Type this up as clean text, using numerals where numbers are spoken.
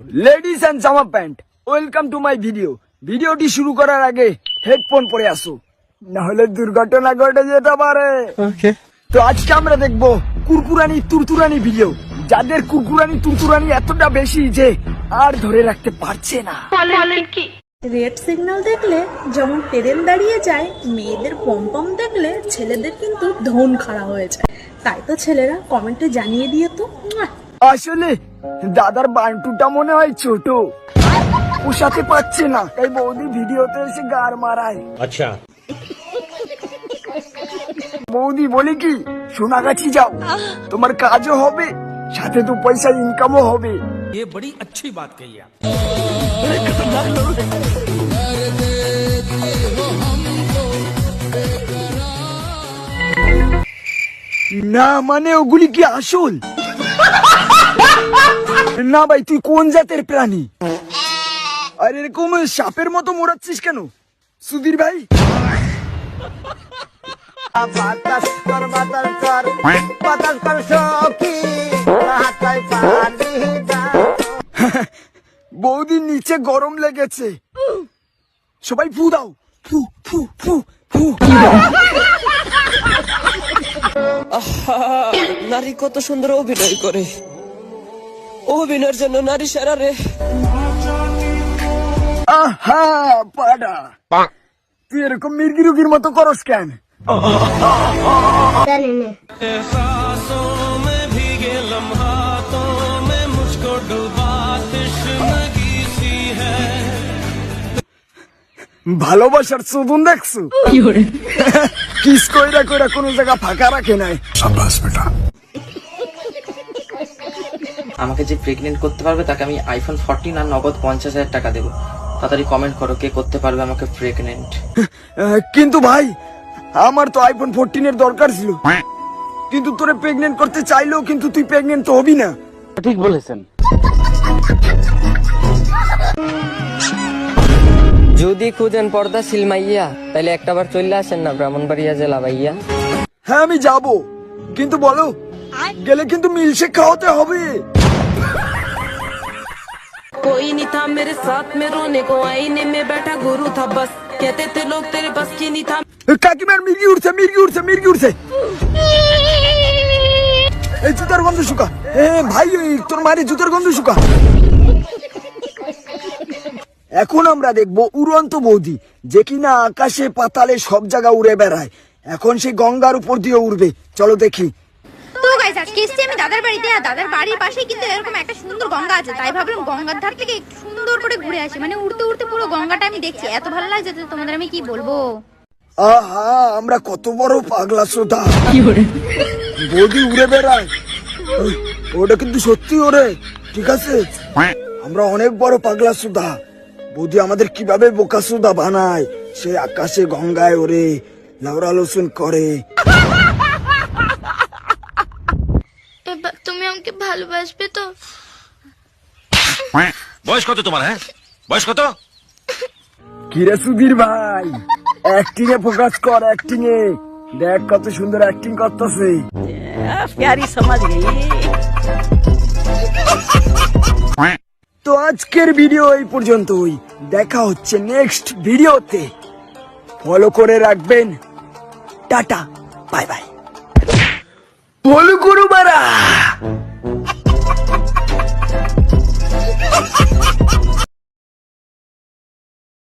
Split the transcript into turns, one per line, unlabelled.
Ladies and জামা pant, welcome to my video. ভিডিওটি শুরু করার আগে হেডফোন পরে আসো, না হলে দুর্ঘটনা ঘটে যেতে পারে। তো আজকে আমরা দেখবো কুরকুরানি তুরতুরানি ভিডিও, যাদের কুরকুরানি তুরতুরানি এতটা বেশি যে আর ধরে রাখতে পারছে না।
রেড সিগন্যাল দেখলে যেমন ট্রেন দাঁড়িয়ে যায়, মেয়েদের পম্পম দেখলে ছেলেদের কিন্তু ধন খাড়া হয়ে যায়। তাই তো ছেলেরা কমেন্টে জানিয়ে দিয়ে তো।
আসলে দাদার বান্টুটা মনে হয় ছোট, পোষাতে পারছে না, তাই বৌদি ভিডিওতে এসে গার মারায়।
अच्छा
বৌদি বলে কি, সোনাগাছি যাও, তোমার কাজও হবে, সাথে তো পয়সা ইনকামও হবে।
ये बड़ी अच्छी बात कही आप।
না মানে ওগুলি কি আসল? না ভাই, তুই কোন জাতের প্রাণী? আর এরকম সাপের মতো মোড়াচ্ছিস কেন সুধীর ভাই? বৌদির নিচে গরম লেগেছে, সবাই ফু দাও, ফু ফু ফু ফু।
নারী কত সুন্দর অভিনয় করে, অভিনয়ের জন্য নারী সেরা রে।
আহা পাডা, তুই এরকম মির্গি রুগির মতো করস কেন? ভালোবাসার চোদন দেখছো? কিস কইরা কইরা কোন জায়গা ফাঁকা রাখে নাই।
আমাকে যে প্রেগনেন্ট করতে পারবে তাকে আমি আইফোন 14 আর নগদ 50,000 টাকা দেবো। তাড়াতাড়ি কমেন্ট করো কে করতে পারবে আমাকে প্রেগনেন্ট।
কিন্তু ভাই, আমার তো আইফোন 14 এর দরকার ছিল, কিন্তু তোরে প্রেগনেন্ট করতে চাইলেও কিন্তু তুই প্রেগনেন্ট তো হবি না।
ঠিক বলেছেন।
যদি খুঁজেন পর্দাশীল মাইয়া, তাহলে একটাবার চলে আসেন না ব্রাহ্মণবাড়িয়া জেলা ভাইয়া।
হ্যাঁ আমি যাব, কিন্তু বলো গেলে কিন্তু মিলসে খাওয়াতে হবে।
कोई नहीं था मेरे साथ में रोने को, आईने में बैठा गुरु था बस, कहते थे लोग तेरे बस की नहीं था।
কাকিমার মির্গি উঠছে, মির্গি উঠছে, মির্গি উঠছে। এই জুতার গন্ধ শুকা। ভাই তোর মায়ের জুতার গন্ধ শুকা। এখন আমরা দেখবো উড়ন্ত বৌদি, যে কিনা আকাশে পাতালে সব জায়গা উড়ে বেড়ায়। এখন সে গঙ্গার উপর দিয়ে উড়বে, চলো দেখি।
তো গাইস, আজকে এসেছি আমি দাদার বাড়িতে। আর দাদার বাড়ির পাশেই কিন্তু এরকম একটা সুন্দর গঙ্গা আছে, তাই ভাবলাম গঙ্গার ধার থেকে একটু সুন্দর করে ঘুরে আসি। মানে উড়তে উড়তে পুরো গঙ্গাটা আমি দেখছি, এত ভালো লাগছে যে তোমাদের আমি কি বলবো।
আহা, আমরা কত বড় পাগলা শ্রোতা। বৌদি উড়ে বেড়ায়, ওটা কিন্তু সত্যি ওরে, ঠিক আছে? আমরা অনেক বড় পাগলা শ্রোতা। বৌদি আমাদের কিভাবে বোকা শ্রোতা বানায়, সে আকাশে গঙ্গায় ওরে লাউরা লোসন করে।
এবার তুমি আমাকে ভালোবাসবে তো?
বয়স কত তোমার? হ্যাঁ বয়স কত?
কিরে সুধীর ভাই, অ্যাক্টিং এ ফোকাস কর, অ্যাক্টিং এ দেখ কত সুন্দর অ্যাক্টিং করতেছে।
প্যারি সমাজ গেই।
তো আজকের ভিডিও এই পর্যন্তই, দেখা হচ্ছে নেক্সট ভিডিওতে। ফলো করে রাখবেন, টাটা বাই বাই। ফলো করো মারা।